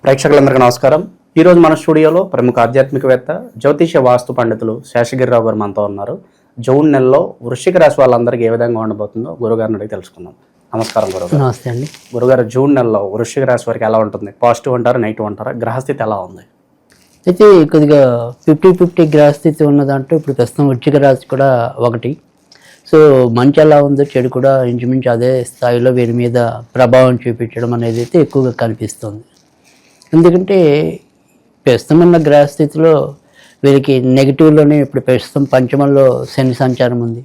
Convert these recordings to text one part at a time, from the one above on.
ప్రేక్షకులందరికీ నమస్కారం. ఈరోజు మన స్టూడియోలో ప్రముఖ ఆధ్యాత్మికవేత్త జ్యోతిష వాస్తు పండితులు శేషగిరిరావు గారు మనతో ఉన్నారు. జూన్ నెలలో వృశ్చిక రాశి వాళ్ళందరికీ ఏ విధంగా ఉండబోతుందో గురుగారిని అడిగి తెలుసుకుందాం. నమస్కారం గురుగారు. నమస్తే అండి. గురుగారు, జూన్ నెలలో వృశ్చిక రాశి వారికి ఎలా ఉంటుంది? పాజిటివ్ అంటారా, నెగిటివ్ అంటారా? గ్రహస్థితి ఎలా ఉంది? అయితే కొద్దిగా 50-50 గ్రహస్థితి ఉన్న దాంట్లో ఇప్పుడు ప్రస్తుతం వృశ్చిక రాశి కూడా ఒకటి. సో మంచి ఎలా ఉందో చెడు కూడా ఇంచుమించు అదే స్థాయిలో వీరి మీద ప్రభావం చూపించడం అనేది అయితే ఎక్కువగా కనిపిస్తుంది. ఎందుకంటే ప్రస్తుతం ఉన్న గ్రహస్థితిలో వీరికి నెగిటివ్లోనే ఇప్పుడు ప్రస్తుతం పంచమంలో శని సంచారం ఉంది,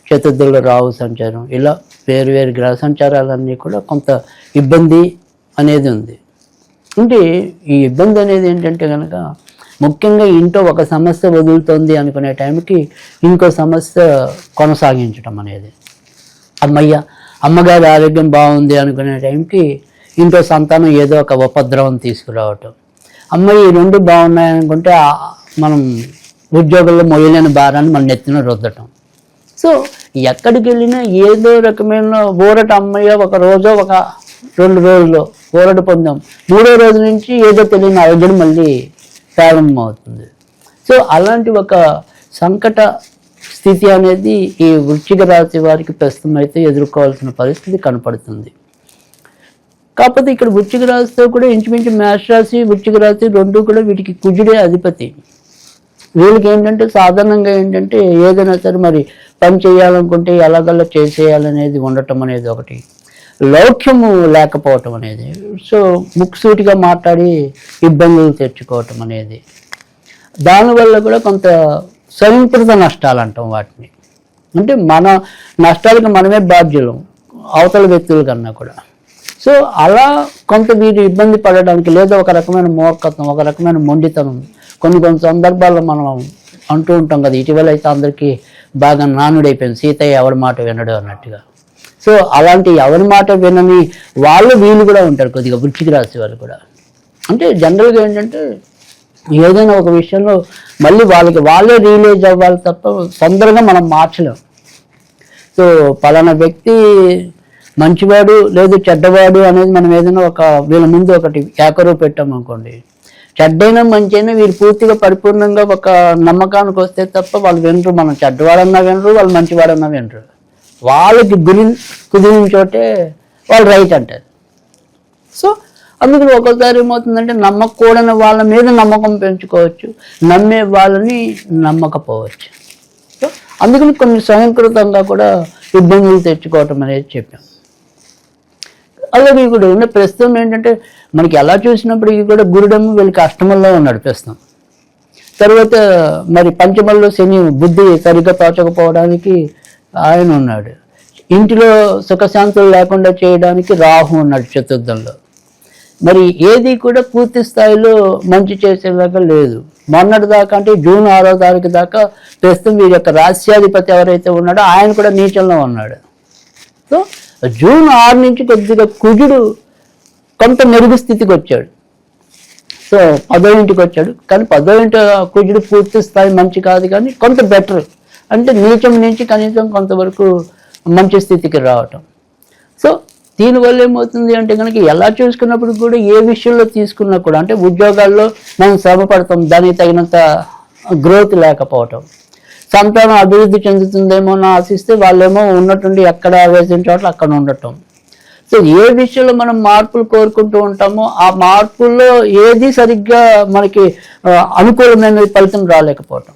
చతుర్థంలో రాహు సంచారం, ఇలా వేరు గ్రహ సంచారాలన్నీ కూడా కొంత ఇబ్బంది అనేది ఉంది. అంటే ఈ ఇబ్బంది అనేది ఏంటంటే కనుక ముఖ్యంగా ఇంట్లో ఒక సమస్య వదులుతుంది అనుకునే టైంకి ఇంకో సమస్య కొనసాగించడం అనేది, అమ్మగారి ఆరోగ్యం బాగుంది అనుకునే టైంకి ఇంట్లో సంతానం ఏదో ఒక ఉపద్రవం తీసుకురావటం, ఈ రెండు బాగున్నాయనుకుంటే మనం ఉద్యోగంలో మొయ్యలేని భారాన్ని మన నెత్తిన రుద్దటం. సో ఎక్కడికి వెళ్ళినా ఏదో రకమైన ఊరట ఒక రోజో ఒక 2 రోజుల్లో ఊరట పొందాం, 3వ రోజు నుంచి ఏదో తెలియని ఆరోగ్యం మళ్ళీ ప్రారంభమవుతుంది. సో అలాంటి ఒక సంకట స్థితి అనేది ఈ వృశ్చిక రాశి వారికి ప్రస్తుతం అయితే ఎదుర్కోవాల్సిన పరిస్థితి కనపడుతుంది. కాకపోతే ఇక్కడ వృశ్చిక రాశితో కూడా ఇంచుమించు మేష రాశి, వృశ్చిక రాశి రెండు కూడా వీటికి కుజుడే అధిపతి. వీళ్ళకి ఏంటంటే సాధారణంగా ఏంటంటే ఏదైనా సరే మరి పని చేయాలనుకుంటే ఎలాగల్లా చేసేయాలనేది ఉండటం అనేది ఒకటి, లౌక్యము లేకపోవటం అనేది, సో ముక్కుసూటిగా మాట్లాడి ఇబ్బందులు తెచ్చుకోవటం అనేది, దానివల్ల కూడా కొంత స్వయంకృత నష్టాలు అంటాం వాటిని. అంటే మన నష్టాలకు మనమే బాధ్యులం అవతల వ్యక్తుల కన్నా కూడా. సో అలా కొంత వీరు ఇబ్బంది పడడానికి లేదా ఒక రకమైన మూర్ఖత్వం, ఒక రకమైన మొండితనం కొన్ని సందర్భాల్లో మనం అంటూ ఉంటాం కదా, ఇటీవల అయితే అందరికీ బాగా నానుడైపోయింది సీతయ్య ఎవరి మాట వినడు అన్నట్టుగా. సో అలాంటి ఎవరి మాట వినని వీళ్ళు కూడా ఉంటారు కొద్దిగా వృశ్చిక రాశి వాళ్ళు కూడా. అంటే జనరల్గా ఏంటంటే ఏదైనా ఒక విషయంలో మళ్ళీ వాళ్ళే రియలైజ్ అవ్వాలి తప్ప తొందరగా మనం మార్చలేం. సో పలానా వ్యక్తి మంచివాడు లేదు చెడ్డవాడు అనేది మనం ఏదైనా వీళ్ళ ముందు ఒకటి ఏకరువు పెట్టాం అనుకోండి, చెడ్డైనా మంచి అయినా వీళ్ళు పూర్తిగా పరిపూర్ణంగా ఒక నమ్మకానికి వస్తే తప్ప వాళ్ళు వినరు. మనం చెడ్డవాడన్నా వినరు, వాళ్ళు మంచివాడన్నా వినరు. వాళ్ళకి కుదిరిన చోటే వాళ్ళు రైట్ అంటారు. సో అందుకని ఒక్కోసారి ఏమవుతుందంటే నమ్మకూడని వాళ్ళ మీద నమ్మకం పెంచుకోవచ్చు, నమ్మే వాళ్ళని నమ్మకపోవచ్చు. సో అందుకని కొన్ని స్వయంకృతంగా కూడా ఇబ్బందులు తెచ్చుకోవటం అనేది చెప్పాం. అలాగే ఇప్పుడు ఉన్న ప్రస్తుతం ఏంటంటే మనకి ఎలా చూసినప్పటికీ కూడా గురుడము వీళ్ళకి అష్టమంలో ఉన్నాడు ప్రస్తుతం. తర్వాత మరి పంచమంలో శని బుద్ధి సరిగ్గా తోచకపోవడానికి ఆయన ఉన్నాడు. ఇంటిలో సుఖశాంతులు లేకుండా చేయడానికి రాహు ఉన్నాడు చతుర్థంలో. మరి ఏది కూడా పూర్తి స్థాయిలో మంచి చేసేలాగా లేదు. మొన్నటి దాకా అంటే జూన్ 6వ తారీఖు దాకా ప్రస్తుతం వీరి యొక్క రాశ్యాధిపతి ఎవరైతే ఉన్నాడో ఆయన కూడా నీచంలో ఉన్నాడు. సో జూన్ 6 నుంచి కొద్దిగా కుజుడు కొంత మెరుగు స్థితికి వచ్చాడు. సో 10వ ఇంటికి వచ్చాడు, కానీ 10వ ఇంటి కుజుడు పూర్తి స్థాయి మంచి కాదు, కానీ కొంత బెటర్, అంటే నీచం నుంచి కనీసం కొంతవరకు మంచి స్థితికి రావటం. సో దీనివల్ల ఏమవుతుంది అంటే కనుక ఎలా చూసుకున్నప్పుడు కూడా ఏ విషయంలో తీసుకున్నా కూడా అంటే ఉద్యోగాల్లో మనం శ్రమ పడతాం, దానికి తగినంత గ్రోత్ లేకపోవటం, సంతానం అభివృద్ధి చెందుతుందేమో అని ఆశిస్తే వాళ్ళేమో ఉన్నట్టుండి ఎక్కడ వేసిన చోట్ల అక్కడ ఉండటం. సో ఏ విషయంలో మనం మార్పులు కోరుకుంటూ ఉంటామో ఆ మార్పుల్లో ఏది సరిగ్గా మనకి అనుకూలమైన ఫలితం రాలేకపోవటం.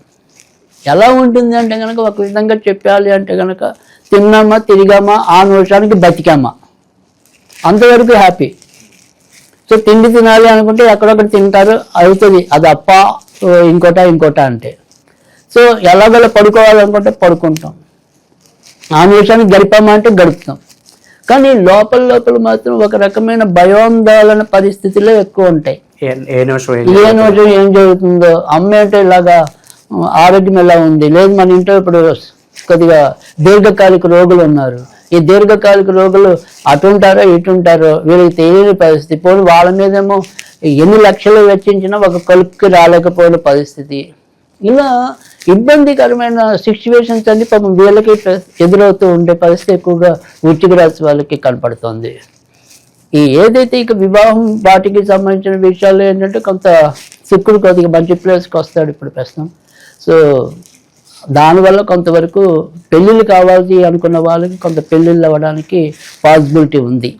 ఎలా ఉంటుంది అంటే కనుక ఒక విధంగా చెప్పాలి అంటే కనుక తిన్నామా తిరిగామా ఆ నిమిషానికి బతికామా అంతవరకు హ్యాపీ. సో తిండి తినాలి అనుకుంటే ఎక్కడొక్కడ తింటారు, అవుతుంది, అది అప్ప ఇంకోట అంటే. సో ఎలాగోలా పడుకోవాలనుకుంటే పడుకుంటాం, ఆ నిమిషానికి గడిపామా అంటే గడుపుతాం. కానీ లోపల మాత్రం ఒక రకమైన భయోందోళన పరిస్థితుల్లో ఎక్కువ ఉంటాయి. ఏ నిమిషం ఏం జరుగుతుందో, అమ్మ అంటే ఇలాగా ఆరోగ్యం ఎలా ఉంది, లేదు మన ఇంట్లో ఇప్పుడు కొద్దిగా దీర్ఘకాలిక రోగులు ఉన్నారు, ఈ దీర్ఘకాలిక రోగులు అటుంటారో ఇటుంటారో వీళ్ళకి తెలియని పరిస్థితి, పోనీ వాళ్ళ మీదేమో ఎన్ని లక్షలు వెచ్చించినా ఒక కలుపుకి రాలేకపోయిన పరిస్థితి, ఇలా ఇబ్బందికరమైన సిచ్యువేషన్స్ అన్ని పాపం వీళ్ళకి ఎదురవుతూ ఉండే పరిస్థితి ఎక్కువగా వృశ్చిక రాశి వాళ్ళకి కనపడుతుంది. ఏదైతే ఇక వివాహం వాటికి సంబంధించిన విషయాలు ఏంటంటే కొంత శుక్రుడు కొద్దిగా మంచి ప్లేస్కి వస్తాడు ఇప్పుడు ప్రస్తుతం. సో దానివల్ల కొంతవరకు పెళ్ళిళ్ళు కావాలి అనుకున్న వాళ్ళకి కొంత పెళ్ళిళ్ళు అవ్వడానికి పాసిబిలిటీ ఉంది.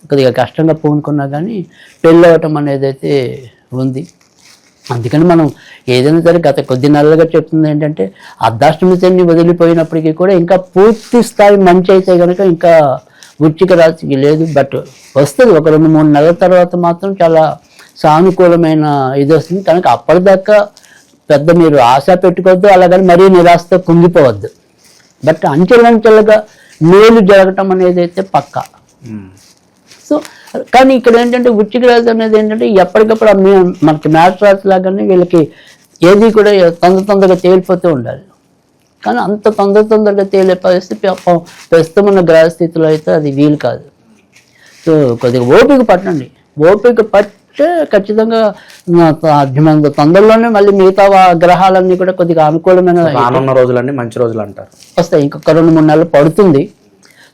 కొద్దిగా కష్టంగా పూనుకున్నా కానీ పెళ్ళి అవ్వటం అనేది అయితే ఉంది. అందుకని మనం ఏదైనా సరే గత కొద్ది నెలలుగా చెప్తుంది ఏంటంటే అర్ధాష్టమి శని వదిలిపోయినప్పటికీ కూడా ఇంకా పూర్తి స్థాయి మంచి అయితే కనుక ఇంకా వృశ్చిక రాశికి లేదు. బట్ వస్తుంది ఒక 2-3 నెలల తర్వాత మాత్రం చాలా సానుకూలమైన ఇది వస్తుంది. కనుక అప్పటిదాకా పెద్ద మీరు ఆశ పెట్టుకోవద్దు, అలాగని మరీ నిరాశతో కుంగిపోవద్దు. బట్ అంచెలంచెలుగా మేలు జరగటం అనేది అయితే పక్కా. సో కానీ ఇక్కడ ఏంటంటే వృశ్చిక రాశి అనేది ఏంటంటే ఎప్పటికప్పుడు మనకి మ్యాథ్స్ రాశి లాగానే వీళ్ళకి ఏది కూడా తొందరగా తేలిపోతూ ఉండాలి. కానీ అంత తొందరగా తేలే పరిస్థితి ప్రస్తుతం ఉన్న గ్రహ స్థితిలో అయితే అది వీలు కాదు. సో కొద్దిగా ఓపిక పట్టండి. ఓపిక పట్టే ఖచ్చితంగా సాధ్యమైనంత తొందరలోనే మళ్ళీ మిగతా గ్రహాలన్నీ కూడా కొద్దిగా అనుకూలమైన రానున్న రోజులన్నీ మంచి రోజులు అంటారు వస్తాయి. ఇంకొక 2-3 నెలలు పడుతుంది.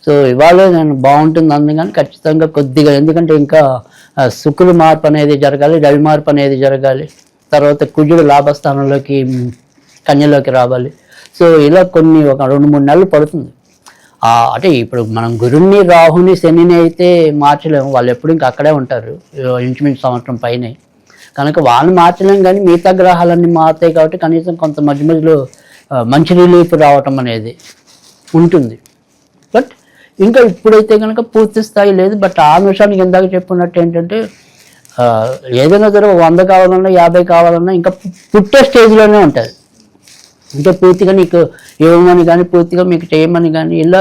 సో ఇవాళ నేను బాగుంటుంది అందుకని ఖచ్చితంగా కొద్దిగా, ఎందుకంటే ఇంకా శుక్రుడు మార్పు అనేది జరగాలి, రవి మార్పు అనేది జరగాలి, తర్వాత కుజుడు లాభస్థానంలోకి కన్యలోకి రావాలి. సో ఇలా కొన్ని ఒక 2-3 నెలలు పడుతుంది. అంటే ఇప్పుడు మనం గురుని, రాహుని, శనిని అయితే మార్చలేము. వాళ్ళు ఎప్పుడు ఇంకా అక్కడే ఉంటారు ఇంచుమించు సంవత్సరం పైనే. కనుక వాళ్ళు మార్చలేము. కానీ మిగతా గ్రహాలన్నీ మారుతాయి కాబట్టి కనీసం కొంత మధ్యలో మంచి రిలీఫ్ రావటం అనేది ఉంటుంది. బట్ ఇంకా ఇప్పుడైతే కనుక పూర్తి స్థాయి లేదు. బట్ ఆ నిమిషానికి ఇందాక చెప్పుకున్నట్టు ఏంటంటే ఏదైనా సరే 100 కావాలన్నా 50 కావాలన్నా ఇంకా పుట్టే స్టేజ్లోనే ఉంటుంది. అంటే పూర్తిగా నీకు ఇవ్వమని కానీ పూర్తిగా మీకు చేయమని కానీ ఇలా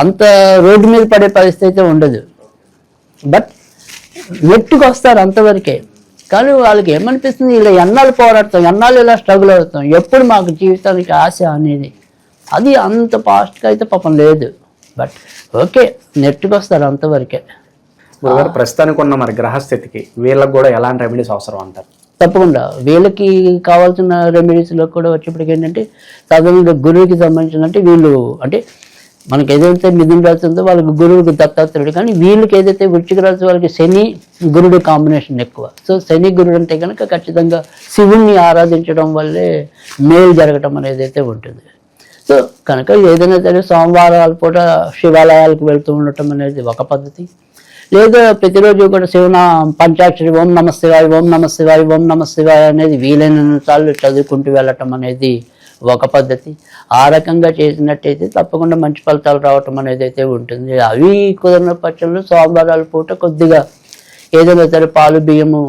అంత రోడ్డు మీద పడే పరిస్థితి అయితే ఉండదు. బట్ నెట్టుకు వస్తారు అంతవరకే. కానీ వాళ్ళకి ఏమనిపిస్తుంది, ఇలా ఎన్నాళ్ళు పోరాడతాం, ఎన్నాళ్ళు ఇలా స్ట్రగుల్ అవుతాం, ఎప్పుడు మాకు జీవితానికి ఆశ అనేది అది అంత ఫాస్ట్గా అయితే పాపం లేదు. బట్ ఓకే నెట్టుకు వస్తారు అంతవరకే. ప్రస్తుతానికి ఉన్న మరి గ్రహస్థితికి వీళ్ళకి కూడా ఎలాంటి రెమెడీస్ అవసరం అంటారు? తప్పకుండా వీళ్ళకి కావాల్సిన రెమెడీస్లో కూడా వచ్చేప్పటికి ఏంటంటే సాధారణంగా గురువుకి సంబంధించినట్టు వీళ్ళు అంటే మనకి ఏదైతే మిథున రాశి ఉందో వాళ్ళకి గురువుకి దత్తాత్రేయుడు, కానీ వీళ్ళకి ఏదైతే వృశ్చిక రాశి వాళ్ళకి శని గురుడు కాంబినేషన్ ఎక్కువ. సో శని గురుడు అంటే కనుక ఖచ్చితంగా శివుణ్ణి ఆరాధించడం వల్లే మేలు జరగటం అనేది అయితే ఉంటుంది. సో కనుక ఏదైనా సరే సోమవారాల పూట శివాలయాలకు వెళ్తూ ఉండటం అనేది ఒక పద్ధతి. లేదా ప్రతిరోజు కూడా శివన పంచాక్షరి ఓం నమ శివాయ, ఓం నమ శివాయ, ఓం నమ శివాయ అనేది వీలైన సార్లు చదువుకుంటూ వెళ్ళటం అనేది ఒక పద్ధతి. ఆ రకంగా చేసినట్టయితే తప్పకుండా మంచి ఫలితాలు రావటం అనేది అయితే ఉంటుంది. అవి కుదిరిన పక్షంలో సోమవారాల పూట కొద్దిగా ఏదైనా సరే పాలు బియ్యము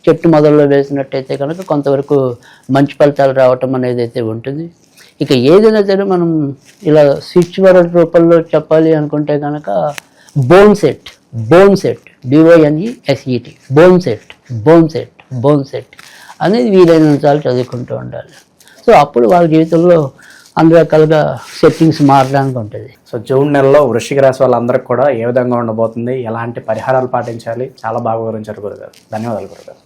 చెట్టు మొదల్లో వేసినట్టయితే కనుక కొంతవరకు మంచి ఫలితాలు రావటం అనేది అయితే ఉంటుంది. ఇక ఏదైనా సరే మనం ఇలా స్విచ్వర రూపంలో చెప్పాలి అనుకుంటే కనుక bone set BONESET bone set అనేది వీలైన సార్లు చదువుకుంటూ ఉండాలి. సో అప్పుడు వాళ్ళ జీవితంలో అన్ని రకాలుగా సెట్టింగ్స్ మారడానికి ఉంటుంది. సో జూన్ నెలలో వృశ్చిక రాశి వాళ్ళందరికీ కూడా ఏ విధంగా ఉండబోతుంది, ఎలాంటి పరిహారాలు పాటించాలి, చాలా బాగా వివరించారు గురుగారు. ధన్యవాదాలు గురుగారు.